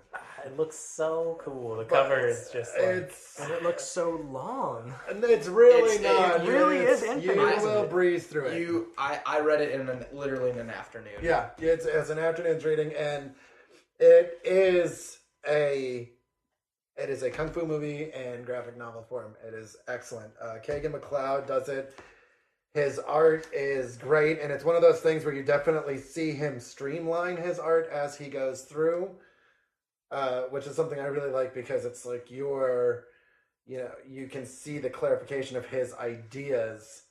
It looks so cool. The cover is just like... And it looks so long. And it's really not. It really is infinite. You will breeze through it. I read it literally in an afternoon. Yeah, it's an afternoon's reading, and it is a Kung Fu movie and graphic novel form. It is excellent. Kagan McLeod does it. His art is great, and it's one of those things where you definitely see him streamline his art as he goes through, which is something I really like, because it's like you can see the clarification of his ideas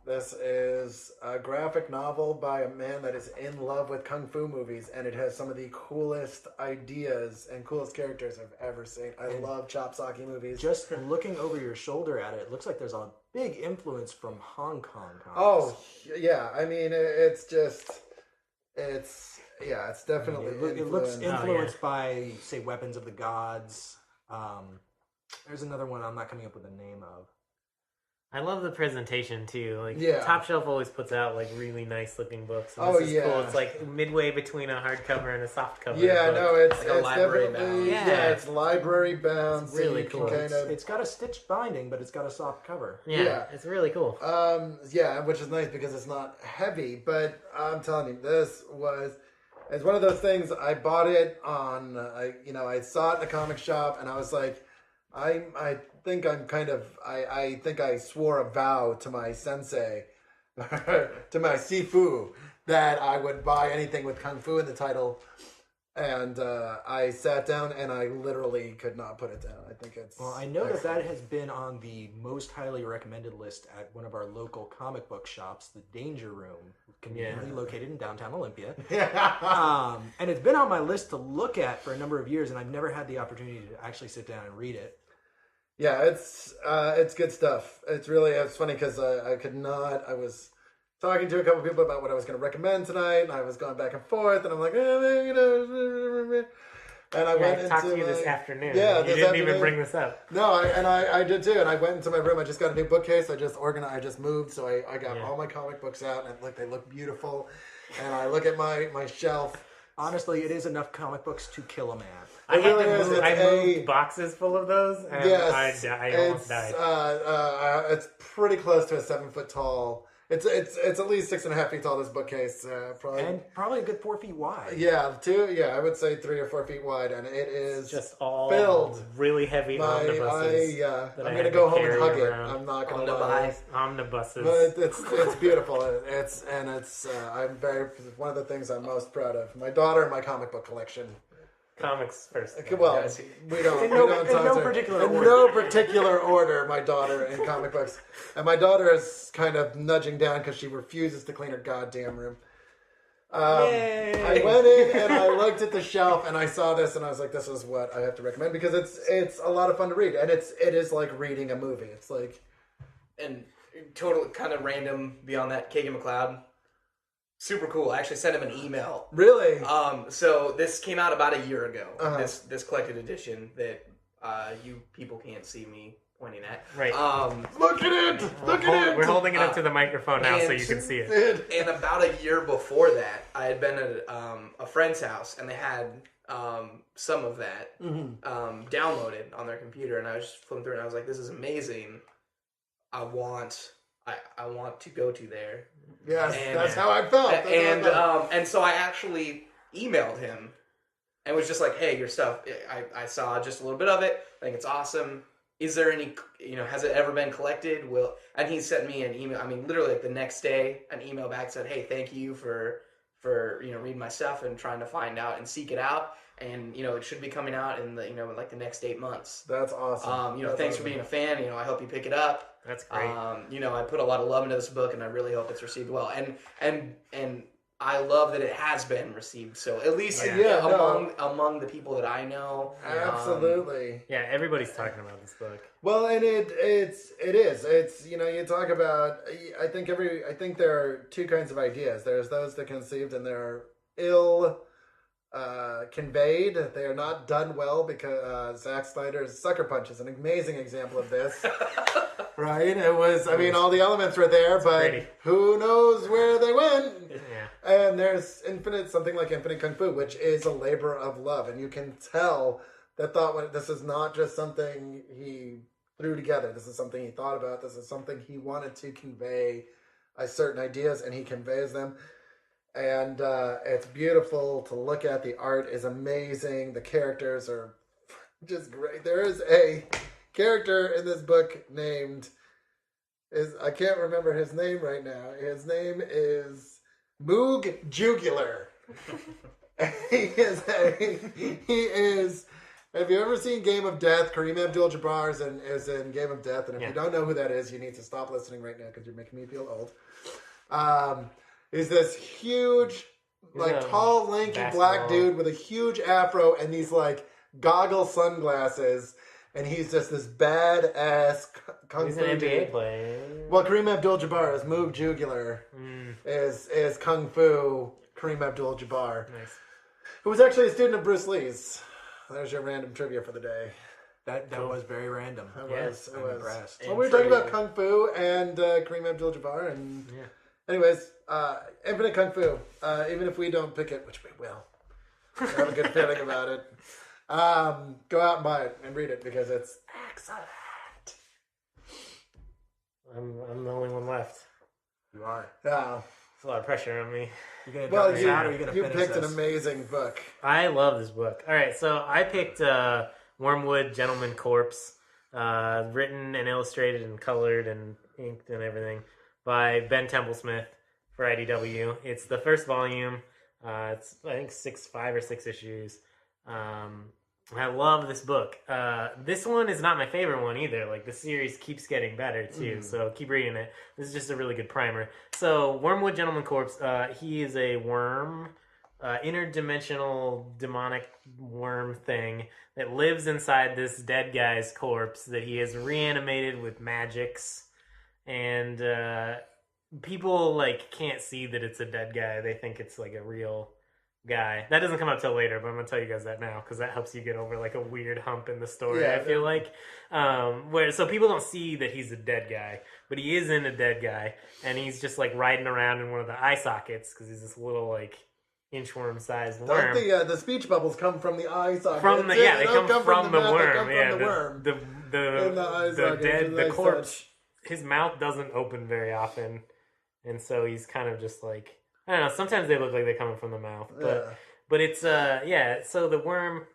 This is a graphic novel by a man that is in love with kung fu movies, and it has some of the coolest ideas and coolest characters I've ever seen. I love chop socky movies. Just looking over your shoulder at it looks like there's a big influence from Hong Kong comics. Oh, yeah. I mean, it's definitely It looks influenced. influenced by, say, Weapons of the Gods. There's another one I'm not coming up with the name of. I love the presentation too. Like Yeah. Top Shelf always puts out like really nice looking books. And Oh, this is yeah. cool. It's like midway between a hardcover and a softcover. Yeah, book. no, it's Like a library definitely bound. Yeah. it's library bound. It's really so you cool. Can kind of, It's got a stitched binding, but it's got a soft cover. Yeah, it's really cool. yeah, which is nice because it's not heavy. But I'm telling you, it's one of those things. I bought it on, I saw it in a comic shop, and I was like, I think I swore a vow to my sensei, to my sifu, that I would buy anything with kung fu in the title. And I sat down and I literally could not put it down. I think it's... Well, I know that has been on the most highly recommended list at one of our local comic book shops, the Danger Room, conveniently located in downtown Olympia. And it's been on my list to look at for a number of years, and I've never had the opportunity to actually sit down and read it. Yeah, it's good stuff. It's funny because I was talking to a couple people about what I was going to recommend tonight, and I was going back and forth, and I'm like, and I went into talked to you this afternoon. Yeah, you this didn't afternoon. even bring this up. No, I did too, and I went into my room. I just got a new bookcase. I just moved, so I got all my comic books out, and they look beautiful. And I look at my shelf. Honestly, it is enough comic books to kill a man. I really is. I moved boxes full of those, and Yes, I almost died. It's pretty close to a 7 foot tall. It's at least 6.5 feet tall. This bookcase, probably, And probably a good 4 feet wide. yeah, I would say 3 or 4 feet wide, and it is Just all filled. really heavy omnibuses. I'm I gonna had go to home and carry hug around. it. I'm not gonna lie. Omnibuses. But it's beautiful. I'm one of the things I'm most proud of. My daughter and my comic book collection. Comics first. Well, we don't. In we no- don't in talk no to- particular in order. no particular order. My daughter in comic books, and my daughter is kind of nudging down because she refuses to clean her goddamn room. I went in and I looked at the shelf and I saw this and I was like, "This is what I have to recommend," because it's a lot of fun to read, and it is like reading a movie. It's like, And totally kind of random beyond that, Kagan McLeod. Super cool. I actually sent him an email. really. So this came out about a year ago. Uh-huh. This collected edition that you people can't see me pointing at. Right. Look at it! Look at it! We're holding it up to the microphone now so you can see it. And about a year before that, I had been at a friend's house, and they had some of that downloaded on their computer, and I was just flipping through it, and I was like, "This is amazing. I want to go to there." Yes, And- that's how I felt. That's how I felt. And so I actually emailed him and was just like, "Hey, your stuff. I saw just a little bit of it. I think it's awesome. Is there any? Has it ever been collected? And he sent me an email. I mean, literally like the next day, an email back said, "Hey, thank you for reading my stuff and trying to find out and seek it out. And it should be coming out in the like the next 8 months. That's awesome. That's Thanks awesome. for being a fan. I hope you pick it up. That's great. I put a lot of love into this book, and I really hope it's received well. And I love that it has been received. So at least among the people that I know, Absolutely. Yeah, everybody's talking about this book. Well, and it is. It's you talk about. I think there are two kinds of ideas. There's those that are conceived and they're ill conveyed. They are not done well because Zack Snyder's Sucker Punch is an amazing example of this. Right? It was. I mean, all the elements were there, but pretty. who knows where they went? Yeah. And there's something like Infinite Kung Fu, which is a labor of love, and you can tell that this is not just something he threw together. This is something he thought about. This is something he wanted to convey certain ideas, and he conveys them. And it's beautiful to look at. The art is amazing. The characters are just great. There is a character in this book named I can't remember his name right now. His name is Moog Jugular. He is Have you ever seen Game of Death? Kareem Abdul-Jabbar is in Game of Death, and if you don't know who that is, you need to stop listening right now because you're making me feel old. Is this huge, tall, lanky black dude with a huge afro and these goggle sunglasses, and he's just this badass kung fu. He's an NBA dude. player. Well, Kareem Abdul-Jabbar is Move Jugular, is kung fu Kareem Abdul-Jabbar, Nice. who was actually a student of Bruce Lee's. There's your random trivia for the day. That was very random. It Yeah, was. I'm impressed. Well, we were talking about kung fu and Kareem Abdul-Jabbar, and anyways, Infinite Kung Fu. Even if we don't pick it, which we will, I have a good feeling about it. Go out and buy it and read it because it's excellent. I'm the only one left. You are. Yeah. It's a lot of pressure on me. You gonna Well, drop this out or are you gonna you finish picked this? an amazing book. I love this book. All right, so I picked Wormwood, Gentleman Corpse, written and illustrated and colored and inked and everything by Ben Templesmith for IDW. It's the first volume. It's I think 5 or 6 issues. I love this book. This one is not my favorite one either. The series keeps getting better too, so keep reading it. This is just a really good primer. So, Wormwood Gentleman Corpse, he is a worm, interdimensional demonic worm thing that lives inside this dead guy's corpse that he has reanimated with magics. And people can't see that it's a dead guy. They think it's a real guy. That doesn't come up till later, but I'm gonna tell you guys that now because that helps you get over a weird hump in the story. Yeah, I feel so people don't see that he's a dead guy, but he isn't a dead guy, and he's just riding around in one of the eye sockets because he's this little inchworm sized worm. Don't the speech bubbles come from the eye socket? They come from the mouth, worm. They come from the worm. The corpse. His mouth doesn't open very often, and so he's kind of just I don't know. Sometimes they look like they're coming from the mouth, but it's So the worm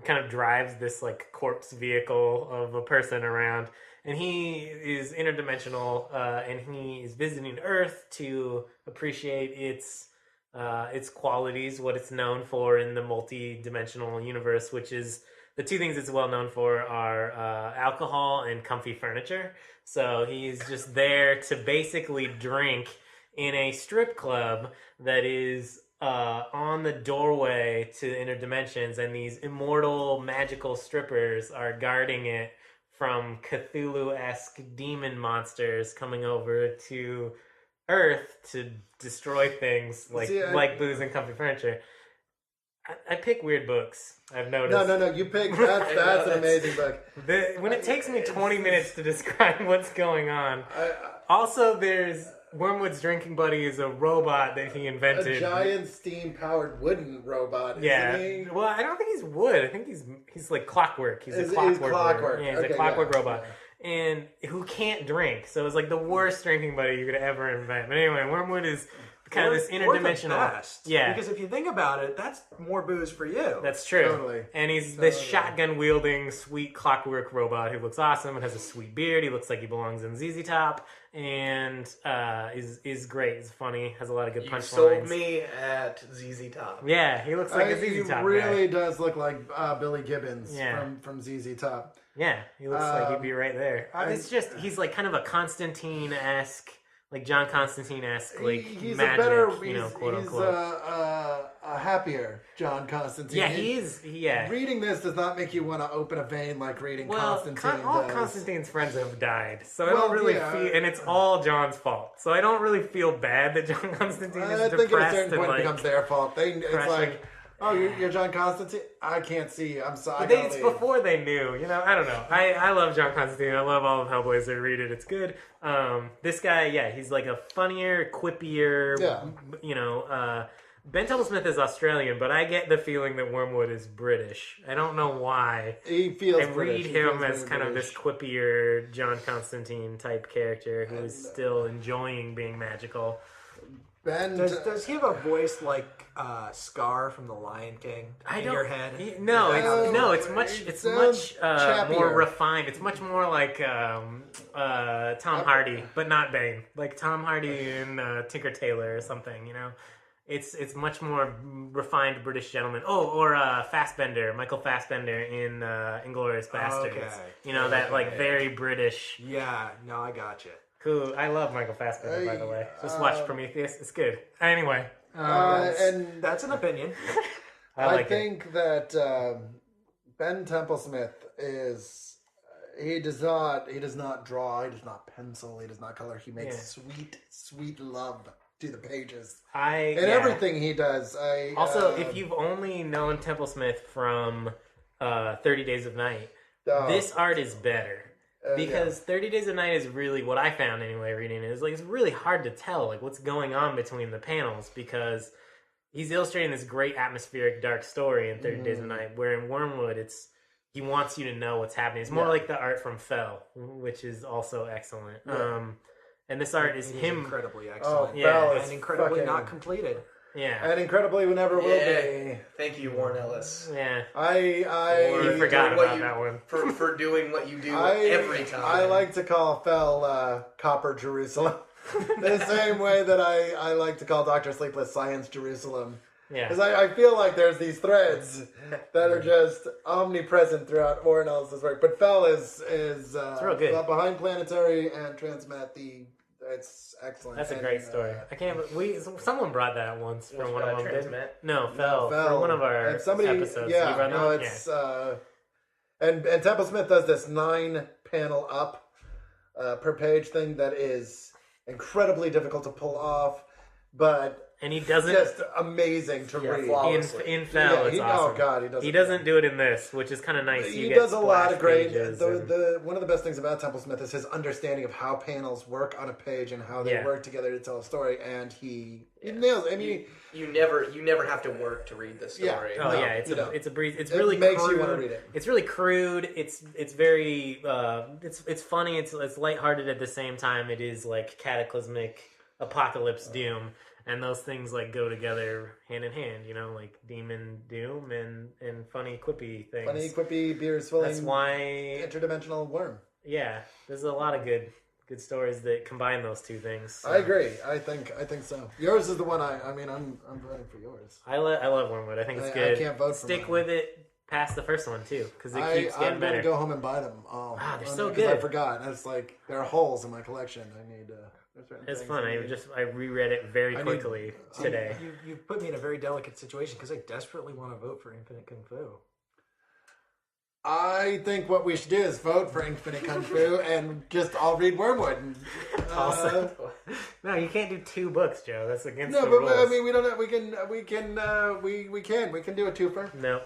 kind of drives this corpse vehicle of a person around, and he is interdimensional, and he is visiting Earth to appreciate its qualities, what it's known for in the multi-dimensional universe, which is the two things it's well known for are alcohol and comfy furniture. So he's just there to basically drink in a strip club that is on the doorway to the inner dimensions, and these immortal magical strippers are guarding it from Cthulhu-esque demon monsters coming over to Earth to destroy things like booze and comfy furniture. I pick weird books. I've noticed. No. You pick. That's an amazing book. When it takes me 20 minutes to describe what's going on. Also, there's Wormwood's drinking buddy is a robot that he invented. A giant steam-powered wooden robot. Yeah. Isn't he? Well, I don't think he's wood. I think he's like clockwork. He's a clockwork. Clockwork. Yeah, he's a clockwork robot. Yeah. And who can't drink. So it's the worst drinking buddy you could ever invent. But anyway, Wormwood is kind of this interdimensional. Yeah. Because if you think about it, that's more booze for you. That's true. Totally. And he's this shotgun wielding, sweet clockwork robot who looks awesome and has a sweet beard. He looks like he belongs in ZZ Top, and is great. He's funny. Has a lot of good punchlines. Sold me at ZZ Top. Yeah, he looks like a ZZ Top He really guy. does look like Billy Gibbons from ZZ Top. Yeah, he looks like he'd be right there. It's just he's kind of a Constantine-esque. John Constantine-esque, he's magic, a better, quote he's unquote. a happier John Constantine. Yeah, he is. Yeah. Reading this does not make you want to open a vein like reading Constantine all does. Constantine's friends have died, so I don't really feel, and it's all John's fault. So I don't really feel bad that John Constantine is depressed. I think at a certain and point it becomes their fault. It's like, oh, you're John Constantine? I can't see you. I'm sorry. It's before they knew, I don't know. I love John Constantine. I love all of Hellblazer. Read it. It's good. This guy, he's a funnier, quippier, Ben Templesmith is Australian, but I get the feeling that Wormwood is British. I don't know why. He feels I read British. him as kind of this quippier John Constantine type character who is still enjoying being magical. Ben, does he have a voice like Scar from The Lion King in your head? It's much more refined. It's much more like Tom Hardy, but not Bane. Like Tom Hardy in Tinker Tailor or something, It's much more refined British gentleman. Oh, or Michael Fassbender in Inglourious Bastards. Okay. You know, that like very British. Yeah, no, I gotcha. Cool. I love Michael Fassbender, by the way. Just watch Prometheus. It's good. Anyway. And That's an opinion. I think that Ben Templesmith is he does not draw, he does not pencil, he does not color. He makes sweet love to the pages. Everything he does. Also, if you've only known Templesmith from 30 Days of Night, this art is better. Because 30 Days of Night is really what I found anyway reading it. Is like it's really hard to tell like what's going on between the panels because he's illustrating this great atmospheric dark story in 30 Days of Night, where in Wormwood he wants you to know what's happening. It's more like the art from Fell, which is also excellent. Yeah. And this art is him incredibly excellent. Fell and incredibly not completed. Yeah. And incredibly never will be. Thank you, Warren Ellis. Yeah. I forgot about that one. For doing what you do every time. I like to call Fell Copper Jerusalem. The same way that I like to call Dr. Sleepless Science Jerusalem. Yeah. Because I feel like there's these threads that are just omnipresent throughout Warren Ellis' work. But Fell is real good. Behind Planetary and Transmet, it's excellent. That's a great story. I can't. Someone brought that once from one of them. Transmet? No, Fell. For one of our episodes. Yeah, no, it's and Templesmith does this 9-panel up per page thing that is incredibly difficult to pull off, but and he doesn't just amazing to read. In Fell, it's awesome. Oh God, he doesn't do it in this, which is kind of nice. He does a lot of great. One of the best things about Templesmith is his understanding of how panels work on a page and how they work together to tell a story, and he nails. I mean, you never have to work to read the story. Yeah. It's a breeze. It's really makes crude. You want to read it. It's really crude. It's very it's funny. It's lighthearted at the same time. It is like cataclysmic apocalypse doom. And those things like go together hand in hand, you know, like demon doom and funny quippy things. Funny quippy beer swilling. That's why interdimensional worm. Yeah, there's a lot of good stories that combine those two things. So. I agree. I think so. Yours is the one. I'm voting for yours. I love Wormwood. I think it's good. I can't vote for Stick mine. with it past the first one too, because it keeps getting better. I'm gonna go home and buy them all. They're so good. I forgot. It's like there are holes in my collection. I need. It's fun. I reread it very quickly today. You put me in a very delicate situation because I desperately want to vote for Infinite Kung Fu. I think what we should do is vote for Infinite Kung Fu and I'll read Wormwood. Also, no, you can't do 2 books, Joe. That's against the rules. rules. I mean, we don't. We can do a twofer. No.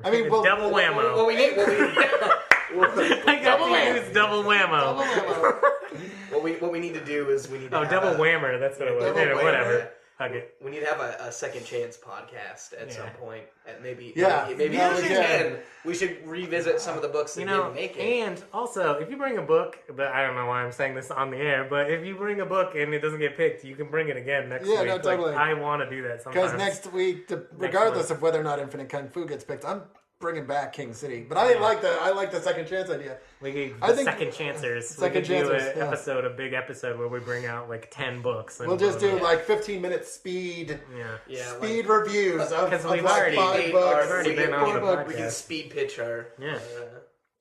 I mean, double whammo. What we need. I got to use double whammo. What we need to do is we need to double whammer. That's what it was. Whammer. Whatever. Okay. We need to have a second chance podcast at some point, and maybe we should revisit some of the books that didn't make it. And also, if you bring a book, but I don't know why I'm saying this on the air, but if you bring a book and it doesn't get picked, you can bring it again next week. No, totally. I want to do that sometimes. Because next week, regardless of whether or not Infinite Kung Fu gets picked, I'm bringing back King City. But I like the second chance idea. Second chancers. We could do a big episode where we bring out like 10 books. And we'll just do like 15-minute speed reviews because of we've like 5 books. We can speed pitch our. Yeah.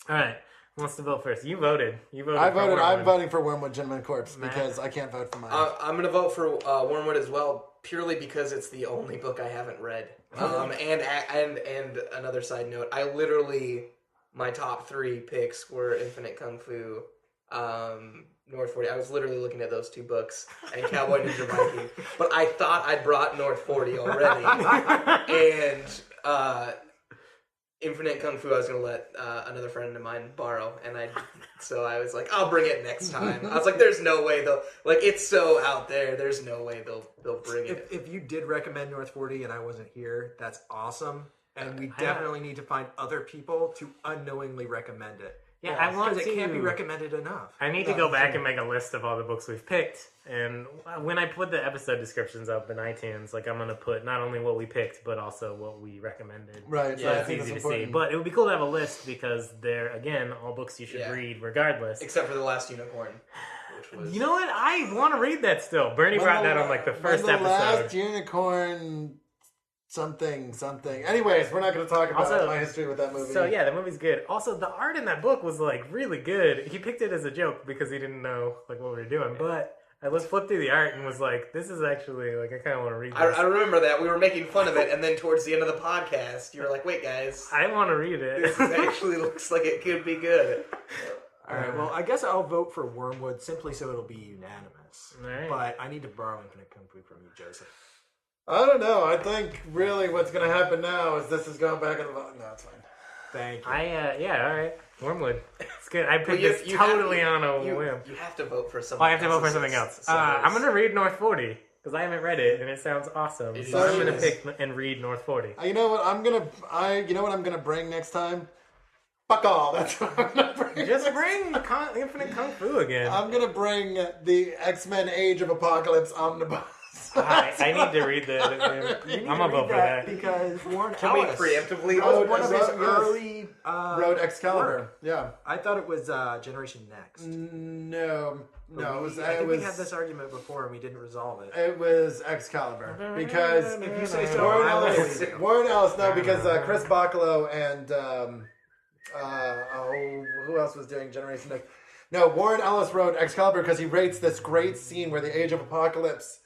All right. Who wants to vote first? You voted. I voted. I'm voting for Wormwood Gentleman Corpse because I can't vote for mine. I'm going to vote for Wormwood as well, purely because it's the only book I haven't read. And another side note, I literally, my top 3 picks were Infinite Kung Fu, North 40. I was literally looking at those 2 books, and Cowboy Ninja Viking. But I thought I'd brought North 40 already, and Infinite Kung Fu I was going to let another friend of mine borrow, so I was like, I'll bring it next time. I was like, there's no way it's so out there, there's no way they'll bring it. If you did recommend North 40 and I wasn't here, that's awesome. And we definitely need to find other people to unknowingly recommend it. Yeah, I want because to. it can't be recommended enough. I need to go back and make a list of all the books we've picked, and when I put the episode descriptions up in iTunes, like I'm gonna put not only what we picked but also what we recommended. Right. So Yeah, it's easy to see. But it would be cool to have a list because they're again all books you should read regardless. Except for The Last Unicorn, which was. You know what? I want to read that still. Bernie brought that on like the first episode. Last Unicorn. Something. Anyways, we're not going to talk about my history with that movie. So yeah, the movie's good. Also, the art in that book was like really good. He picked it as a joke because he didn't know like what we were doing. But I flipped through the art and was like, "This is actually like I kind of want to read this." I remember that we were making fun of it, and then towards the end of the podcast, you were like, "Wait, guys, I want to read it. This actually looks like it could be good." All right. Well, I guess I'll vote for Wormwood simply so it'll be unanimous. All right. But I need to borrow Infinite Kung Fu from you, Joseph. I don't know. I think really what's going to happen now is this is going back in the... No, it's fine. Thank you. Yeah, all right. Wormwood. It's good. I picked this totally on a whim. You have to vote for something. Oh, I have to vote for something else. I'm going to read North 40 because I haven't read it and it sounds awesome. So I'm going to pick and read North 40. You know what? You know what I'm going to bring next time? Fuck all. That's what I'm going to bring. Just bring Infinite Kung Fu again. I'm going to bring the X-Men Age of Apocalypse Omnibus. I need to read the. I'm gonna vote for that because Warren Can we Ellis preemptively was one of his early wrote Excalibur. work. Yeah, I thought it was Generation Next. No, it was. I think we had this argument before and we didn't resolve it. It was Excalibur because If you say so, Warren Ellis. No, because Chris Bacalo and who else was doing Generation Next? No, Warren Ellis wrote Excalibur because he rates this great scene where the Age of Apocalypse.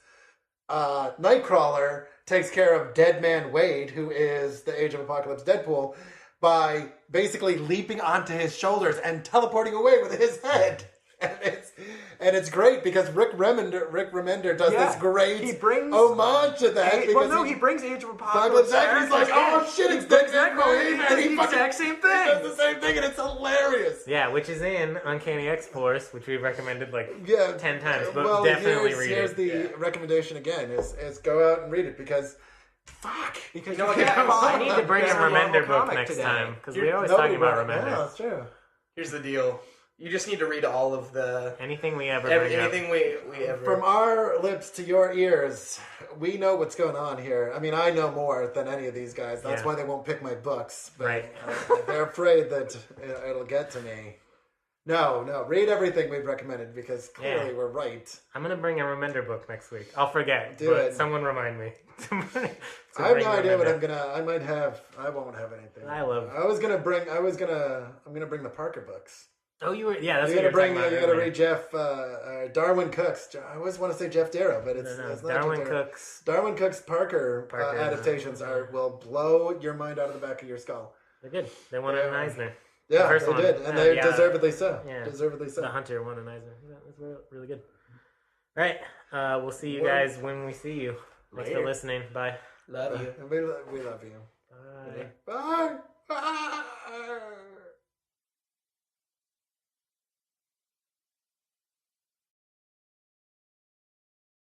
Nightcrawler takes care of Dead Man Wade, who is the Age of Apocalypse Deadpool, by basically leaping onto his shoulders and teleporting away with his head. And it's great because Rick Remender does this great homage to that. He brings Age of Apocalypse and he's like, oh shit, it's Dead Man Wade. And he fucking exact same thing. He does the same thing and it's hilarious. Yeah, which is in Uncanny X-Force, which we've recommended 10 times, but definitely read here's it. Here's the recommendation again, is go out and read it because... Fuck! Because I need to bring a Remender book next time, because we're always talking about Remender. Yeah, that's true. Here's the deal. You just need to read all of the... Anything we ever anything we ever... From our lips to your ears, we know what's going on here. I mean, I know more than any of these guys. That's why they won't pick my books. But right. They're afraid that it'll get to me. No. Read everything we've recommended because clearly we're right. I'm going to bring a Remender book next week. I'll forget. Do it. Someone remind me. I have no idea what I'm going to... I won't have anything. I'm going to bring the Parker books. Oh, you were... Yeah, that's you're what going you're to read Jeff... Darwin Cook's... I always want to say Jeff Darrow, but it's not Darwin Jeff Darrow. Cook's... Darwin Cook's Parker adaptations will blow your mind out of the back of your skull. They're good. They won an Eisner. Yeah, they did, and they deservedly so. Yeah. Deservedly so. The Hunter won an Eisner. That's really good. All right, we'll see you guys when we see you. Thanks for listening. Bye. Love you. We love you. Bye. Bye. Bye.